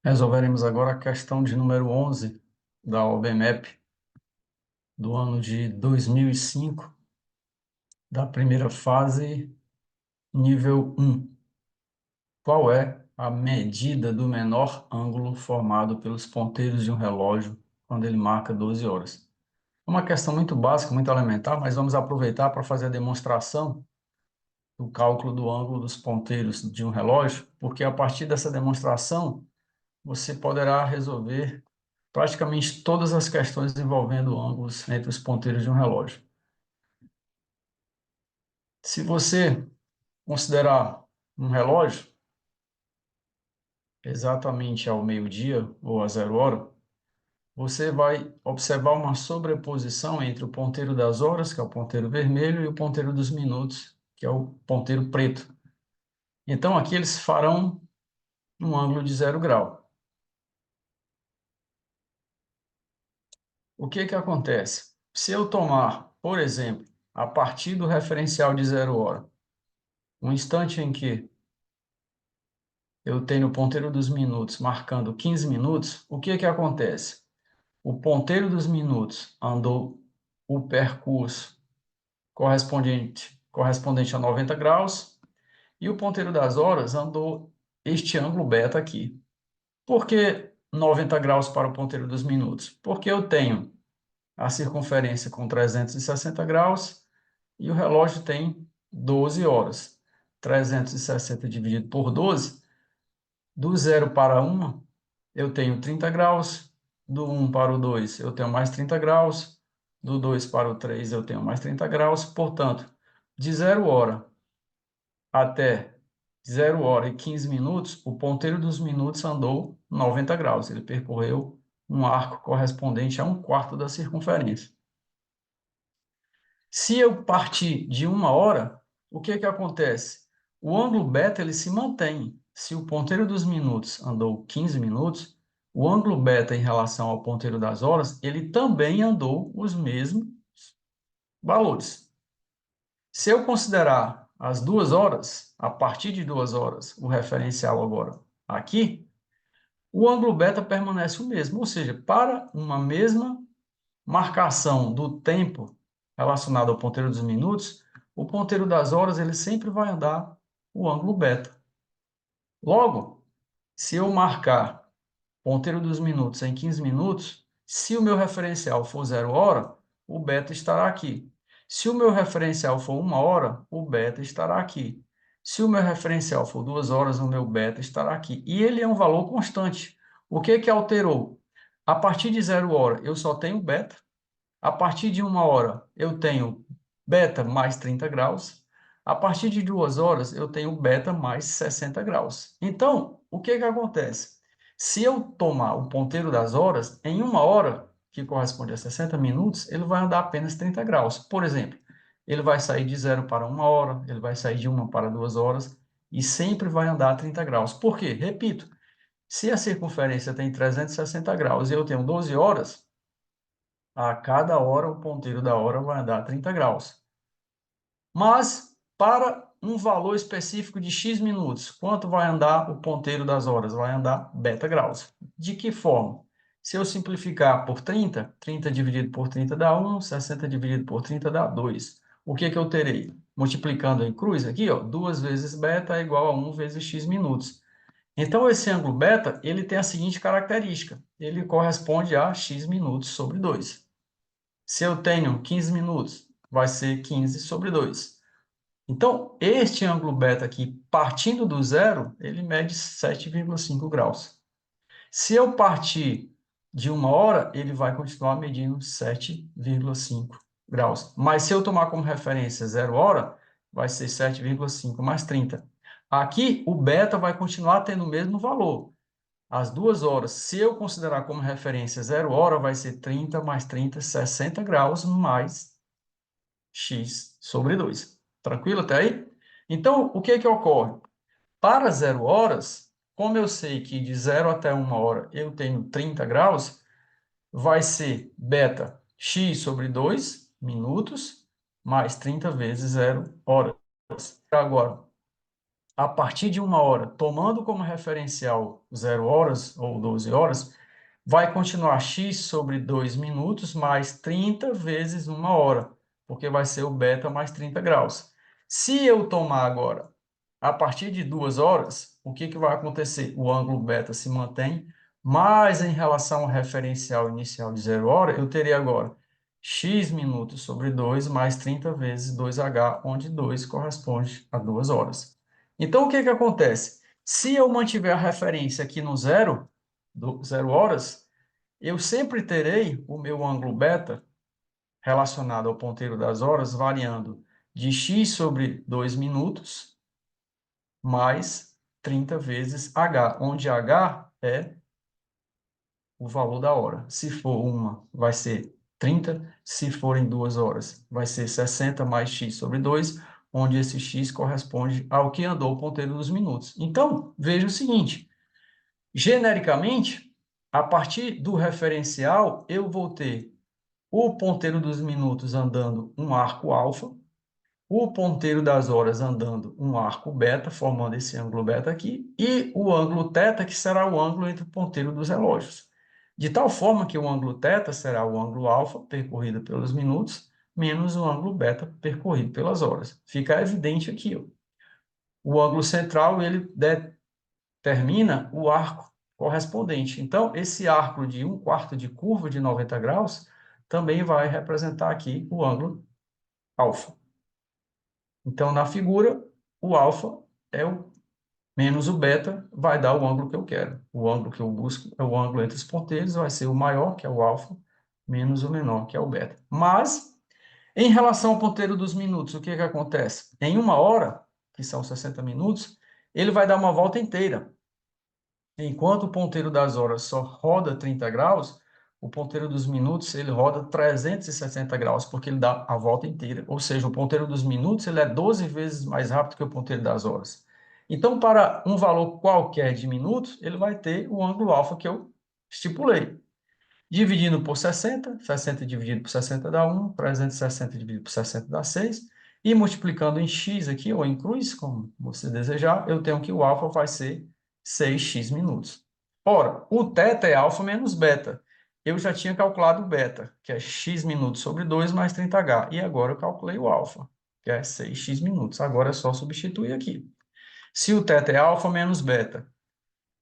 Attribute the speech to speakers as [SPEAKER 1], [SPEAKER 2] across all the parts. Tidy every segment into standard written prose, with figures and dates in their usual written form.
[SPEAKER 1] Resolveremos agora a questão de número 11 da OBMAP do ano de 2005, da primeira fase, nível 1. Qual é a medida do menor ângulo formado pelos ponteiros de um relógio quando ele marca 12 horas? É uma questão muito básica, muito elementar, mas vamos aproveitar para fazer a demonstração do cálculo do ângulo dos ponteiros de um relógio, porque a partir dessa demonstração você poderá resolver praticamente todas as questões envolvendo ângulos entre os ponteiros de um relógio. Se você considerar um relógio exatamente ao meio-dia ou a 0 hora, você vai observar uma sobreposição entre o ponteiro das horas, que é o ponteiro vermelho, e o ponteiro dos minutos, que é o ponteiro preto. Então, aqui eles farão um ângulo de 0 grau. O que acontece? Se eu tomar, por exemplo, a partir do referencial de 0 hora, um instante em que eu tenho o ponteiro dos minutos marcando 15 minutos, o que acontece? O ponteiro dos minutos andou o percurso correspondente a 90 graus e o ponteiro das horas andou este ângulo beta aqui. Por que 90 graus para o ponteiro dos minutos? Porque eu tenho a circunferência com 360 graus e o relógio tem 12 horas. 360 dividido por 12, do 0 para 1, eu tenho 30 graus. Do 1 para o 2, eu tenho mais 30 graus. Do 2 para o 3, eu tenho mais 30 graus. Portanto, de 0 hora até 0 hora e 15 minutos, o ponteiro dos minutos andou 90 graus. Ele percorreu um arco correspondente a 1/4 da circunferência. Se eu partir de 1 hora, o que acontece? O ângulo beta ele se mantém. Se o ponteiro dos minutos andou 15 minutos, o ângulo beta em relação ao ponteiro das horas, ele também andou os mesmos valores. Se eu considerar as 2 horas, a partir de 2 horas, o referencial agora aqui, o ângulo beta permanece o mesmo, ou seja, para uma mesma marcação do tempo relacionado ao ponteiro dos minutos, o ponteiro das horas ele sempre vai andar o ângulo beta. Logo, se eu marcar ponteiro dos minutos em 15 minutos, se o meu referencial for 0 hora, o beta estará aqui. Se o meu referencial for 1 hora, o beta estará aqui. Se o meu referencial for 2 horas, o meu beta estará aqui. E ele é um valor constante. O que alterou? A partir de 0 hora, eu só tenho beta. A partir de 1 hora, eu tenho beta mais 30 graus. A partir de 2 horas, eu tenho beta mais 60 graus. Então, o que acontece? Se eu tomar o ponteiro das horas, em 1 hora, que corresponde a 60 minutos, ele vai andar apenas 30 graus. Por exemplo, ele vai sair de 0 para 1 hora, ele vai sair de 1 para 2 horas, e sempre vai andar 30 graus. Por quê? Repito, se a circunferência tem 360 graus e eu tenho 12 horas, a cada hora o ponteiro da hora vai andar 30 graus. Mas, para um valor específico de x minutos, quanto vai andar o ponteiro das horas? Vai andar beta graus. De que forma? Se eu simplificar por 30, 30 dividido por 30 dá 1, 60 dividido por 30 dá 2. O que eu terei? Multiplicando em cruz aqui, ó, 2 vezes beta é igual a 1 vezes x minutos. Então, esse ângulo beta, ele tem a seguinte característica. Ele corresponde a x minutos sobre 2. Se eu tenho 15 minutos, vai ser 15 sobre 2. Então, este ângulo beta aqui, partindo do zero, ele mede 7,5 graus. Se eu partir de 1 hora, ele vai continuar medindo 7,5 graus. Mas se eu tomar como referência 0 hora, vai ser 7,5 mais 30. Aqui, o beta vai continuar tendo o mesmo valor. As 2 horas, se eu considerar como referência 0 hora, vai ser 30 mais 30, 60 graus, mais x sobre 2. Tranquilo até aí? Então, o que ocorre? Para 0 horas, como eu sei que de 0 até 1 hora eu tenho 30 graus, vai ser beta x sobre 2 minutos mais 30 vezes 0 horas. Agora, a partir de uma hora, tomando como referencial 0 horas ou 12 horas, vai continuar x sobre 2 minutos mais 30 vezes uma hora, porque vai ser o beta mais 30 graus. Se eu tomar agora, a partir de 2 horas, o que vai acontecer? O ângulo beta se mantém, mas em relação ao referencial inicial de 0 hora, eu teria agora x minutos sobre 2 mais 30 vezes 2h, onde 2 corresponde a 2 horas. Então, o que acontece? Se eu mantiver a referência aqui no 0 horas, eu sempre terei o meu ângulo beta relacionado ao ponteiro das horas variando de x sobre 2 minutos mais 30 vezes h, onde h é o valor da hora. Se for uma, vai ser 30. Se forem 2 horas, vai ser 60 mais x sobre 2, onde esse x corresponde ao que andou o ponteiro dos minutos. Então, veja o seguinte, genericamente, a partir do referencial, eu vou ter o ponteiro dos minutos andando um arco alfa, o ponteiro das horas andando um arco beta, formando esse ângulo beta aqui, e o ângulo θ, que será o ângulo entre o ponteiro dos relógios. De tal forma que o ângulo θ será o ângulo alfa percorrido pelos minutos, menos o ângulo beta percorrido pelas horas. Fica evidente aqui, ó. O ângulo central, ele determina o arco correspondente. Então, esse arco de 1/4 de curva de 90 graus também vai representar aqui o ângulo alfa. Então, na figura, o alfa é o menos o beta, vai dar o ângulo que eu quero. O ângulo que eu busco é o ângulo entre os ponteiros, vai ser o maior, que é o alfa, menos o menor, que é o beta. Mas, em relação ao ponteiro dos minutos, o que acontece? Em uma hora, que são 60 minutos, ele vai dar uma volta inteira. Enquanto o ponteiro das horas só roda 30 graus, o ponteiro dos minutos ele roda 360 graus, porque ele dá a volta inteira. Ou seja, o ponteiro dos minutos ele é 12 vezes mais rápido que o ponteiro das horas. Então, para um valor qualquer de minutos, ele vai ter o ângulo alfa que eu estipulei. Dividindo por 60, 60 dividido por 60 dá 1, 360 dividido por 60 dá 6, e multiplicando em x aqui, ou em cruz, como você desejar, eu tenho que o alfa vai ser 6x minutos. Ora, o θ é alfa menos beta. Eu já tinha calculado o beta, que é x minutos sobre 2 mais 30h, e agora eu calculei o alfa, que é 6x minutos. Agora é só substituir aqui. Se o θ é alfa menos beta,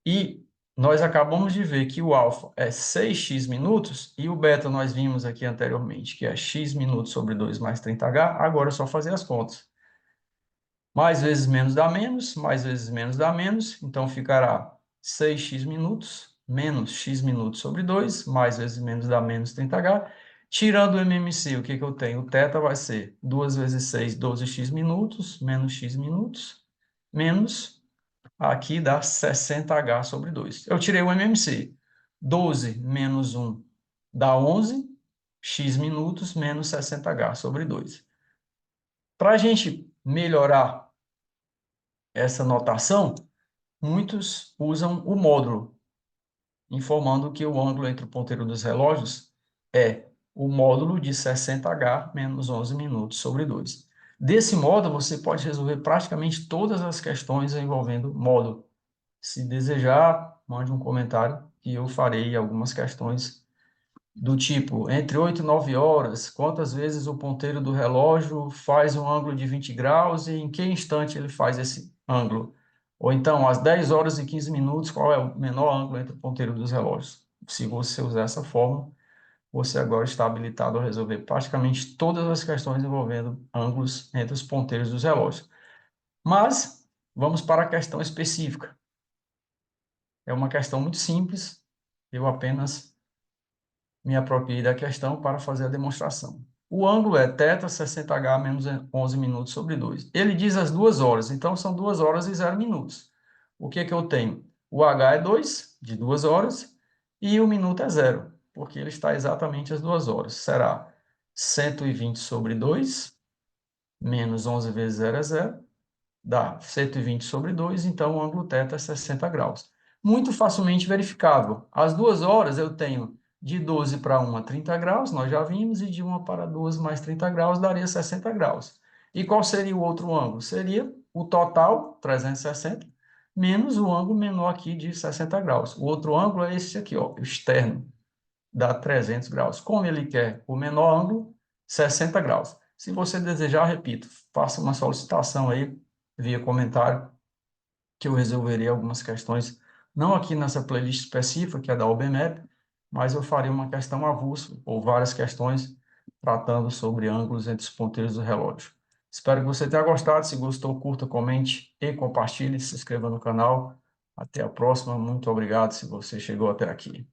[SPEAKER 1] e nós acabamos de ver que o alfa é 6x minutos e o beta nós vimos aqui anteriormente, que é x minutos sobre 2 mais 30h. Agora é só fazer as contas. Mais vezes menos dá menos, mais vezes menos dá menos. Então ficará 6x minutos menos x minutos sobre 2, mais vezes menos dá menos 30h. Tirando o MMC, o que eu tenho? O θ vai ser 2 vezes 6, 12x minutos, menos x minutos, menos aqui dá 60h sobre 2. Eu tirei o MMC. 12 menos 1 dá 11, x minutos menos 60h sobre 2. Para a gente melhorar essa notação, muitos usam o módulo, informando que o ângulo entre o ponteiro dos relógios é o módulo de 60h menos 11 minutos sobre 2. Desse modo, você pode resolver praticamente todas as questões envolvendo módulo. Se desejar, mande um comentário que eu farei algumas questões do tipo, entre 8 e 9 horas, quantas vezes o ponteiro do relógio faz um ângulo de 20 graus e em que instante ele faz esse ângulo? Ou então, às 10 horas e 15 minutos, qual é o menor ângulo entre o ponteiro dos relógios? Se você usar essa forma, você agora está habilitado a resolver praticamente todas as questões envolvendo ângulos entre os ponteiros dos relógios. Mas, vamos para a questão específica. É uma questão muito simples, eu apenas me apropriei da questão para fazer a demonstração. O ângulo é θ 60h menos 11 minutos sobre 2. Ele diz as 2 horas, então são 2 horas e 0 minutos. O que eu tenho? O h é 2, de 2 horas, e o minuto é 0, porque ele está exatamente às 2 horas. Será 120 sobre 2, menos 11 vezes 0 é 0, dá 120 sobre 2, então o ângulo θ é 60 graus. Muito facilmente verificável. Às 2 horas eu tenho de 12 para 1 30 graus, nós já vimos, e de 1 para 2 mais 30 graus daria 60 graus. E qual seria o outro ângulo? Seria o total, 360, menos o ângulo menor aqui de 60 graus. O outro ângulo é esse aqui, ó, o externo, dá 300 graus. Como ele quer o menor ângulo, 60 graus. Se você desejar, repito, faça uma solicitação aí via comentário, que eu resolverei algumas questões, não aqui nessa playlist específica, que é da OBMap, mas eu farei uma questão avulsa, ou várias questões, tratando sobre ângulos entre os ponteiros do relógio. Espero que você tenha gostado. Se gostou, curta, comente e compartilhe. Se inscreva no canal. Até a próxima. Muito obrigado se você chegou até aqui.